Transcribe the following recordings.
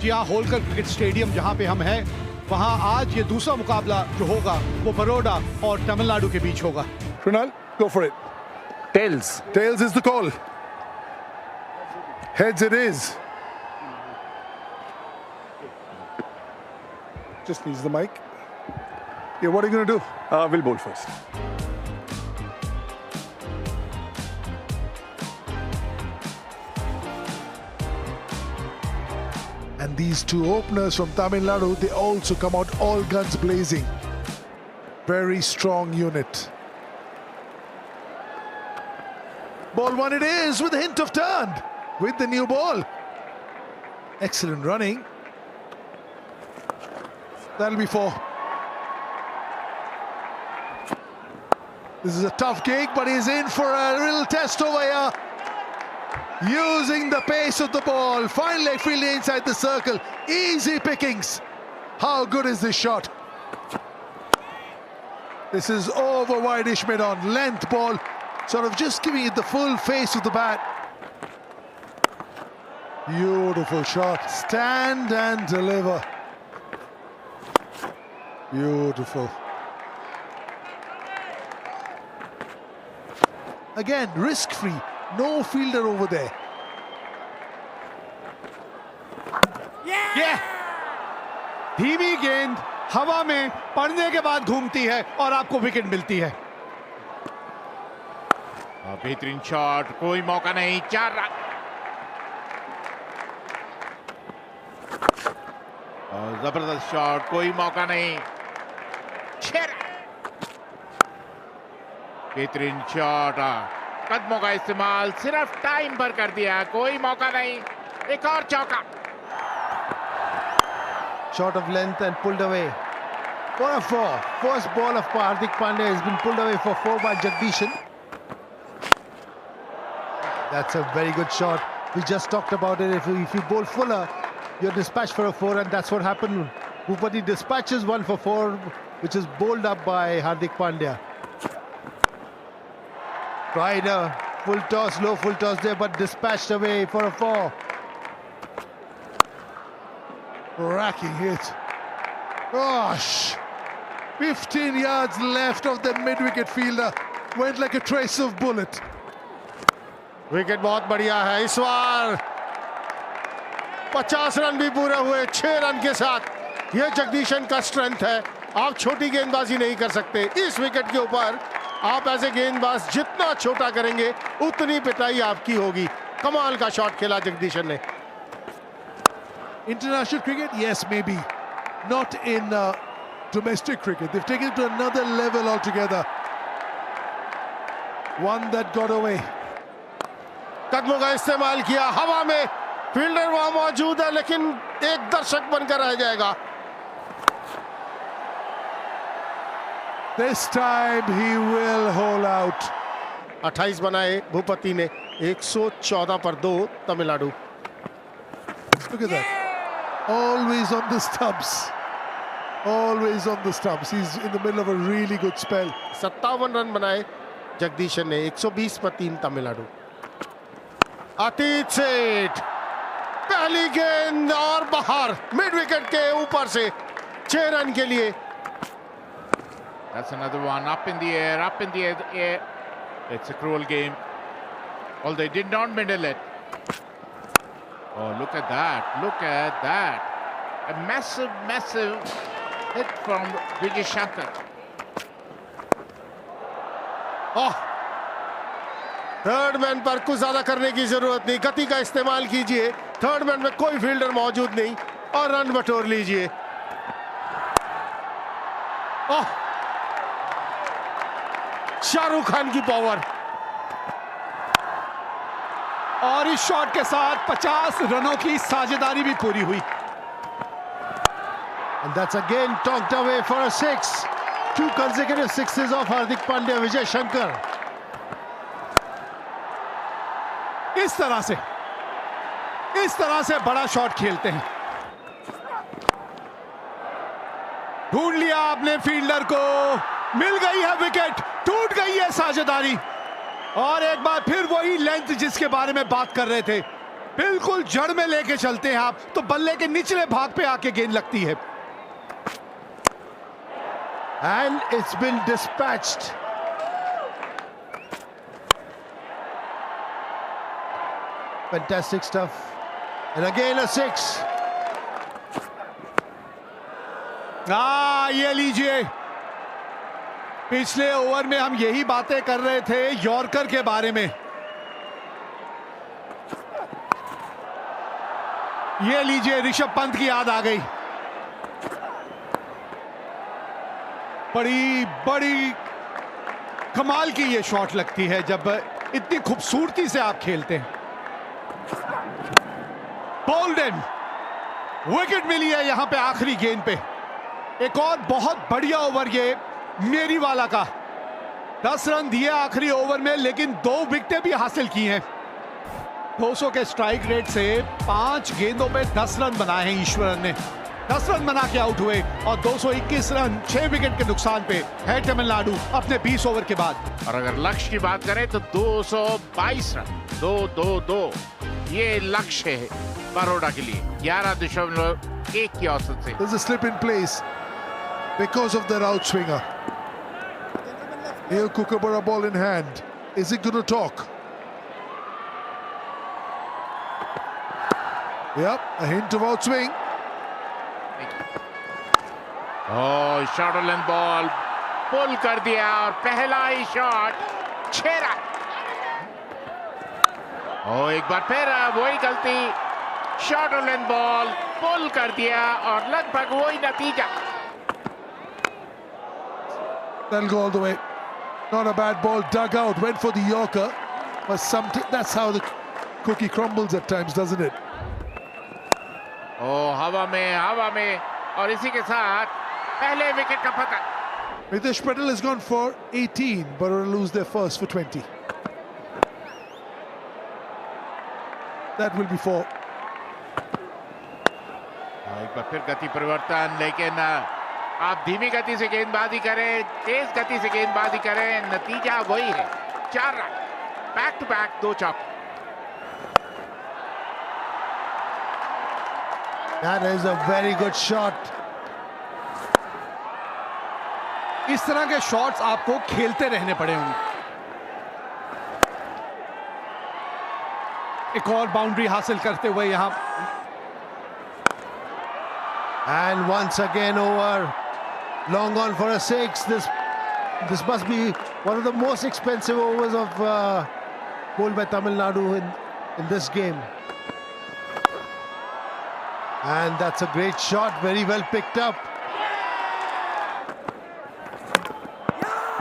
जी हाँ, Holkar cricket stadium जहाँ पे हम हैं, वहाँ आज ये दूसरा मुकाबला जो होगा वो बड़ौदा और तमिलनाडु के बीच होगा। Krunal, go for it. Tails. Tails is the call. Heads it is. Just needs the mic. Yeah, what are you going to do? We'll bowl first. And these two openers from Tamil Nadu, they also come out all guns blazing. Very strong unit. Ball one it is with a hint of turn with the new ball. Excellent running. That'll be four. This is a tough gig, but he's in for a little test over here. Using the pace of the ball, fine leg fielding inside the circle, easy pickings. How good is this shot? This is over wide-ish mid-on, length ball, sort of just giving it the full face of the bat. Beautiful shot, stand and deliver. Beautiful. Again, risk-free. No fielder over there. Yeah! धीमी गेंद हवा में पड़ने के बाद घूमती है और आपको विकेट मिलती है। बेहतरीन शॉट, कोई मौका नहीं, 4 रन। जबरदस्त शॉट, कोई मौका नहीं, 6 रन। बेहतरीन शॉट, कदमों का इस्तेमाल सिर्फ टाइम पर कर दिया, कोई मौका नहीं, एक और चौका। Shot of length and pulled away. For a 4. First ball of Hardik Pandya has been pulled away for 4 by Jagdishan. That's a very good shot. We just talked about it. If you bowl fuller, you're dispatched for a 4, and that's what happened. Bhupati dispatches 1 for 4, which is bowled up by Hardik Pandya. Tried a full toss, low full toss there, but dispatched away for a 4. Racking hit. Gosh! 15 yards left of the mid-wicket fielder. Went like a trace of bullet. Wicket बहुत बढ़िया है इस बार। 50 run भी पूरे हुए 6 run के साथ। यह जगदीशन का स्ट्रेंथ है। आप छोटी गेंदबाजी नहीं कर सकते। इस विकेट के ऊपर आप ऐसे गेंदबाज जितना छोटा करेंगे उतनी पिटाई आपकी होगी। कमाल का शॉट खेला जगदीशन ने। International cricket, yes, maybe. Not in domestic cricket. They've taken it to another level altogether. One that got away. कदमों का इस्तेमाल किया, हवा में फील्डर वहां मौजूद है लेकिन एक दर्शक बनकर रह जाएगा। This time he will hold out. 28 बनाए भूपति ने, 114 पर 2 Tamil Nadu. Look at that. Always on the stumps. Always on the stumps. He's in the middle of a really good spell. 57 run बनाए जगदीशन ने, 120 पर 3 तमिलनाडु। अतीत सेठ पहली गेंद और बाहर, मिड विकेट के ऊपर से 6 रन के लिए। That's another one, up in the air, up in the air. It's a cruel game. Well, they did not middle it. Oh, look at that, look at that. A massive, massive hit from Vijay Shankar. Oh, third man पर कुछ ज्यादा करने की जरूरत नहीं, गति का इस्तेमाल कीजिए। थर्ड मैन में कोई फील्डर मौजूद नहीं और रन बटोर लीजिए। ओह, शाहरुख खान की पावर। और इस शॉट के साथ 50 रनों की साझेदारी भी पूरी हुई। And that's again talked away for a 6. 2 consecutive sixes of Hardik Pandya, Vijay Shankar. इस तरह से बड़ा शॉट खेलते हैं। ढूंढ लिया आपने फील्डर को, मिल गई है विकेट, टूट गई है साझेदारी और एक बार फिर वही लेंथ जिसके बारे में बात कर रहे थे, बिल्कुल जड़ में लेके चलते हैं आप तो बल्ले के निचले भाग पे आके गेंद लगती है। And it's been dispatched. Fantastic stuff. And again a 6. ये लीजिए, पिछले ओवर में हम यही बातें कर रहे थे यॉर्कर के बारे में। ये लीजिए, ऋषभ पंत की याद आ गई। बड़ी बड़ी कमाल की ये शॉट लगती है जब इतनी खूबसूरती से आप खेलते हैं। बोल्डन, विकेट मिली है यहां पे आखिरी गेंद पे। एक और बहुत बढ़िया ओवर ये मेरी वाला का। 10 रन दिए आखिरी ओवर में, लेकिन 2 विकेटें भी हासिल की हैं। 200 के स्ट्राइक रेट से 5 गेंदों पे 10 रन बनाए हैं ईश्वरन ने। 10 रन बना के आउट हुए और 221 रन 6 विकेट के नुकसान पे है तमिलनाडु अपने 20 ओवर के बाद। और अगर लक्ष्य की बात करें तो 222 रन 2-2-2 ये लक्ष्य है बड़ौदा के लिए 11.1 की औसत से। There's a slip in place because of their outswinger. Here Kookaburra ball in hand. Is it going to talk? Yep, a hint of outswing. Short length ball pull कर दिया और पहला ही शॉट 6 रन। एक बार फिर वही गलती, शॉट लेंथ बॉल पुल कर दिया और लगभग वही नतीजा। That'll go all the way. Not a bad ball, dug out, went for the Yorker. But that's how the cookie crumbles at times, doesn't it? हवा में और इसी के साथ पहले विकेट का पकड़। Mitesh Patel has gone for 18, but will lose their first for 20. That will be 4. एक बार फिर गति परिवर्तन, लेकिन आप धीमी गति से गेंदबाजी करें, तेज गति से गेंदबाजी करें, नतीजा वही है 4 रन। बैक टू बैक 2 चौके। That is a very good shot. इस तरह के शॉट्स आपको खेलते रहने पड़े होंगे। एक और बाउंड्री हासिल करते हुए यहां। And once again over. Long on for a 6. This must be one of the most expensive overs of bowled by Tamil Nadu in this game. And that's a great shot, very well picked up.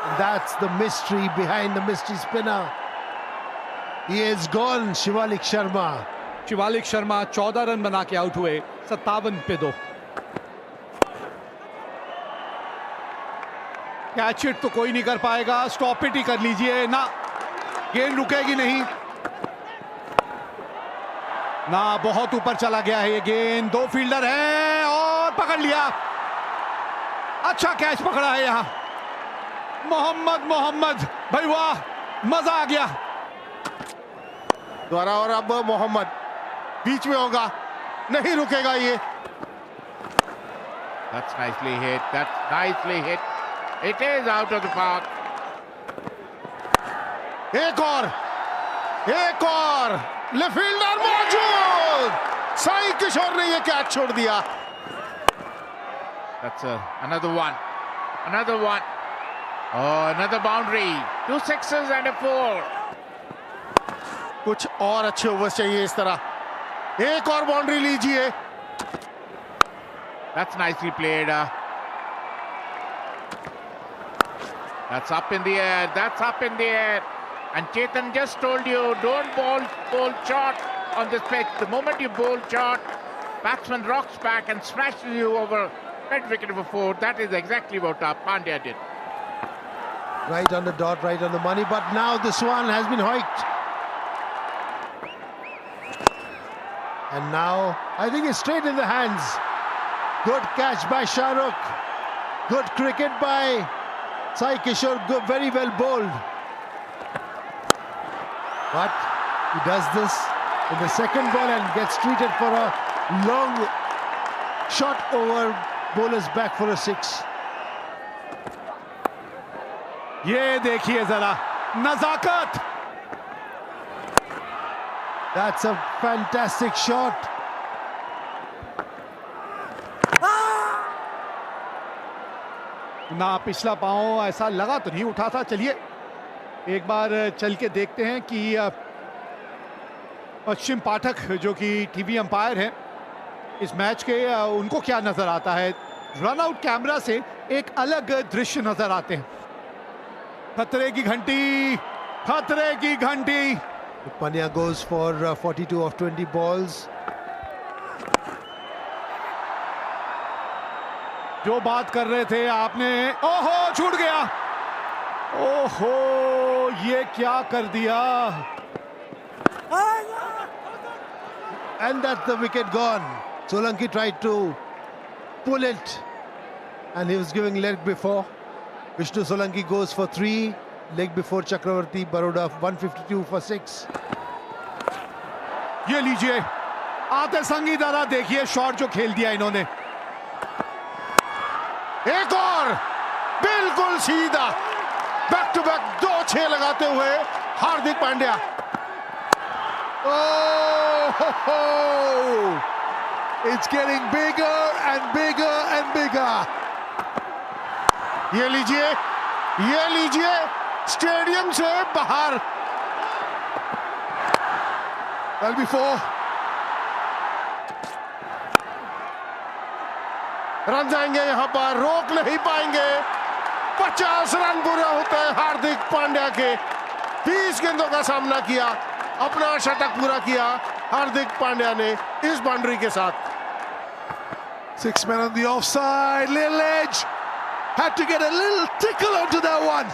And that's the mystery behind the mystery spinner. He is gone, Shivalik Sharma. Shivalik Sharma 14 run बना के out हुए 57 पे 2। Catch it तो कोई नहीं कर पाएगा, stop it ही कर लीजिए ना, गेंद रुकेगी नहीं ना। बहुत ऊपर चला गया है ये गेंद, 2 फील्डर हैं और पकड़ लिया। अच्छा कैच पकड़ा है यहां मोहम्मद भाई, वाह, मजा आ गया। द्वारा और अब मोहम्मद बीच में होगा, नहीं रुकेगा ये। That's nicely hit. It is out of the park. एक और लेफ्ट फील्डर मौजूद, साई किशोर ने ये कैच छोड़ दिया। That's another one. Another boundary. 2 sixes and a 4. कुछ और अच्छे ओवर्स चाहिए इस तरह। एक और बाउंड्री लीजिए। That's nicely played. That's up in the air. And Chetan just told you, don't bowl short on this pitch. The moment you bowl short, batsman rocks back and smashes you over mid wicket for 4. That is exactly what Pandya did. Right on the dot, right on the money. But now this one has been hoiked. And now I think it's straight in the hands. Good catch by Shahrukh. Good cricket by Sai Kishore. Good, very well bowled. But he does this in the second ball and gets treated for a long shot over bowler's back for a 6. ये देखिए जरा नजाकत. That's a fantastic shot. ना पिछला पांव ऐसा लगा तो नहीं उठा था. चलिए एक बार चल के देखते हैं कि पश्चिम पाठक जो कि टीवी अंपायर हैं इस मैच के, उनको क्या नजर आता है. रन आउट कैमरा से एक अलग दृश्य नजर आते हैं. खतरे की घंटी, खतरे की घंटी. Pandya goes for 42 of 20 balls. जो बात कर रहे थे आपने, ओहो छूट गया. ओहो ये क्या कर दिया. And that's the wicket gone. Solanki tried to pull it and he was giving leg before. Vishnu Solanki goes for 3, leg before Chakravarti. Baroda 152 for 6. ये लीजिए आते संगी दादा, देखिए शॉट जो खेल दिया इन्होंने. एक और बिल्कुल सीधा बैक टू बैक 2 6 लगाते हुए Hardik Pandya. Oh, ho, ho. It's getting bigger and bigger and bigger. ये लीजिए स्टेडियम से बाहर. That'll be 4. रन जाएंगे यहां पर, रोक नहीं पाएंगे. 50 रन पूरे होते हैं हार्दिक पांड्या के. 20 गेंदों का सामना किया, अपना शतक पूरा किया हार्दिक पांड्या ने इस बाउंड्री के साथ. 6 men on the offside. Little edge. Had to get a little tickle onto that one.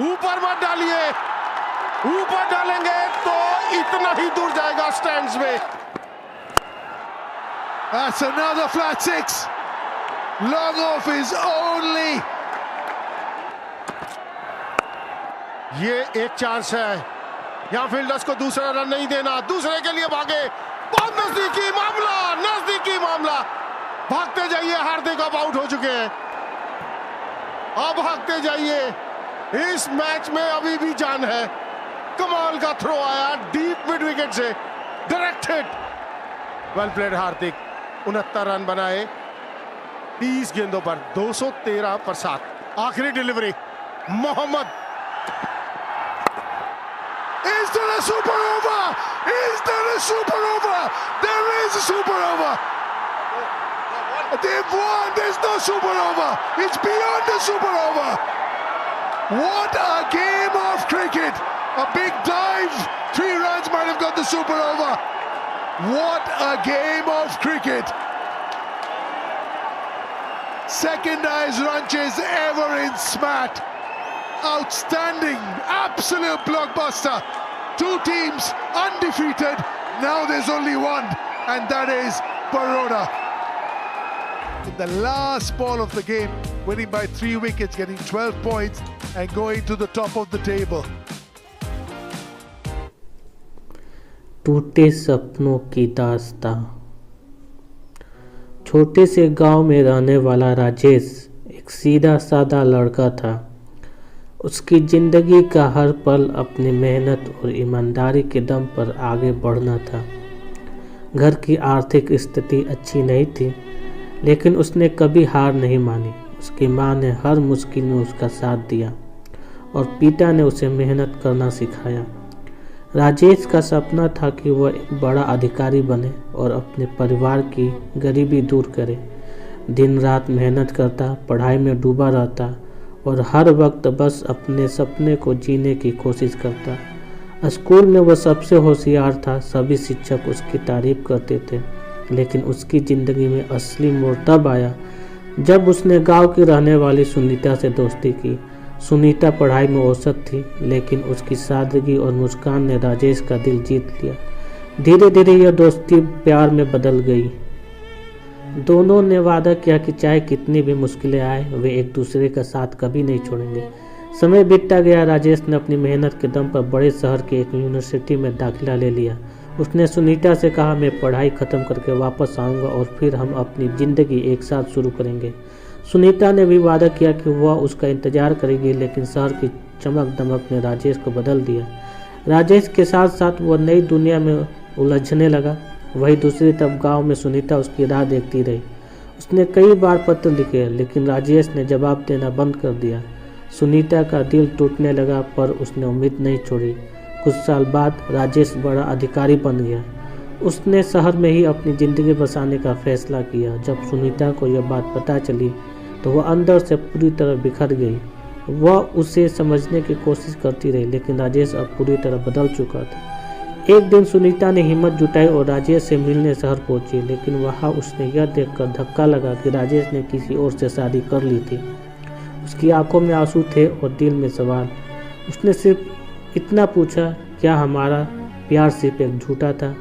ऊपर मत डालिए, ऊपर डालेंगे तो इतना ही दूर जाएगा स्टैंड्स में. That's another flat 6. Long off is only. ये एक चांस है, यहां फील्डर्स को दूसरा रन नहीं देना. दूसरे के लिए भागे, बहुत नजदीकी मामला. भागते जाइए, हार्दिक अब आउट हो चुके हैं. अब भागते जाइए, इस मैच में अभी भी जान है. कमाल का थ्रो आया डीप मिड विकेट से, direct hit. Well played Hardik. 69 run बनाए 30 गेंदों पर, 213 पर 7. आखिरी delivery Mohammed. Is there a super over? Is there a super over? There is a super over. They've won. There's no super over. It's beyond the super over. What a game of cricket. A big dive. 3 runs might have got the super over. What a game of cricket. Second highest run chase ever in SMAT. Outstanding, absolute blockbuster. 2 teams undefeated. Now there's only one, and that is Baroda. In the last ball of the game, winning by 3 wickets, getting 12 points and going to the top of the table. टूटे सपनों की दास्तां। छोटे से गांव में रहने वाला राजेश एक सीधा साधा लड़का था। उसकी ज़िंदगी का हर पल अपनी मेहनत और ईमानदारी के दम पर आगे बढ़ना था। घर की आर्थिक स्थिति अच्छी नहीं थी, लेकिन उसने कभी हार नहीं मानी। उसकी माँ ने हर मुश्किल में उसका साथ दिया और पिता ने उसे मेहनत करना सिखाया। राजेश का सपना था कि वह एक बड़ा अधिकारी बने और अपने परिवार की गरीबी दूर करे। दिन रात मेहनत करता, पढ़ाई में डूबा रहता और हर वक्त बस अपने सपने को जीने की कोशिश करता। स्कूल में वह सबसे होशियार था, सभी शिक्षक उसकी तारीफ करते थे। लेकिन उसकी ज़िंदगी में असली मोड़ तब आया जब उसने गांव की रहने वाली सुनीता से दोस्ती की। सुनीता पढ़ाई में औसत थी, लेकिन उसकी सादगी और मुस्कान ने राजेश का दिल जीत लिया। धीरे धीरे यह दोस्ती प्यार में बदल गई। दोनों ने वादा किया कि चाहे कितनी भी मुश्किलें आए, वे एक दूसरे का साथ कभी नहीं छोड़ेंगे। समय बीतता गया। राजेश ने अपनी मेहनत के दम पर बड़े शहर के एक यूनिवर्सिटी में दाखिला ले लिया। उसने सुनीता से कहा, मैं पढ़ाई ख़त्म करके वापस आऊँगा और फिर हम अपनी ज़िंदगी एक साथ शुरू करेंगे। सुनीता ने भी वादा किया कि वह उसका इंतज़ार करेगी, लेकिन शहर की चमक दमक ने राजेश को बदल दिया। राजेश के साथ साथ वह नई दुनिया में उलझने लगा। वहीं दूसरी तरफ गांव में सुनीता उसकी राह देखती रही। उसने कई बार पत्र लिखे, लेकिन राजेश ने जवाब देना बंद कर दिया। सुनीता का दिल टूटने लगा, पर उसने उम्मीद नहीं छोड़ी। कुछ साल बाद राजेश बड़ा अधिकारी बन गया। उसने शहर में ही अपनी ज़िंदगी बसाने का फैसला किया। जब सुनीता को यह बात पता चली तो वह अंदर से पूरी तरह बिखर गई। वह उसे समझने की कोशिश करती रही, लेकिन राजेश अब पूरी तरह बदल चुका था। एक दिन सुनीता ने हिम्मत जुटाई और राजेश से मिलने शहर पहुंची, लेकिन वहां उसने यह देखकर धक्का लगा कि राजेश ने किसी और से शादी कर ली थी। उसकी आंखों में आंसू थे और दिल में सवाल। उसने सिर्फ इतना पूछा, क्या हमारा प्यार सिर्फ एक झूठा था?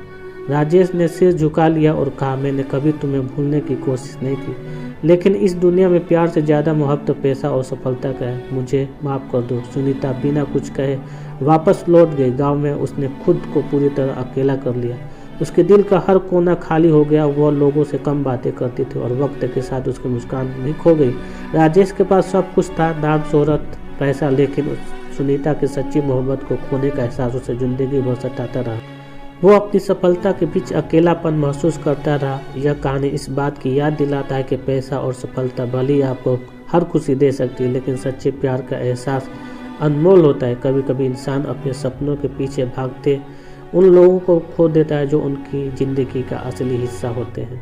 राजेश ने सिर झुका लिया और कहा, मैंने कभी तुम्हें भूलने की कोशिश नहीं की, लेकिन इस दुनिया में प्यार से ज़्यादा मोहब्बत पैसा और सफलता का है। मुझे माफ़ कर दो। सुनीता बिना कुछ कहे वापस लौट गई। गांव में उसने खुद को पूरी तरह अकेला कर लिया। उसके दिल का हर कोना खाली हो गया। वह लोगों से कम बातें करती थी और वक्त के साथ उसकी मुस्कान भी खो गई। राजेश के पास सब कुछ था, नाम, शोहरत, पैसा, लेकिन सुनीता की सच्ची मोहब्बत को खोने का एहसास उसे जिंदगी भर सताता रहा। वो अपनी सफलता के बीच अकेलापन महसूस करता रहा। यह कहानी इस बात की याद दिलाता है कि पैसा और सफलता भले ही आपको हर खुशी दे सकती है, लेकिन सच्चे प्यार का एहसास अनमोल होता है। कभी कभी इंसान अपने सपनों के पीछे भागते उन लोगों को खो देता है जो उनकी ज़िंदगी का असली हिस्सा होते हैं।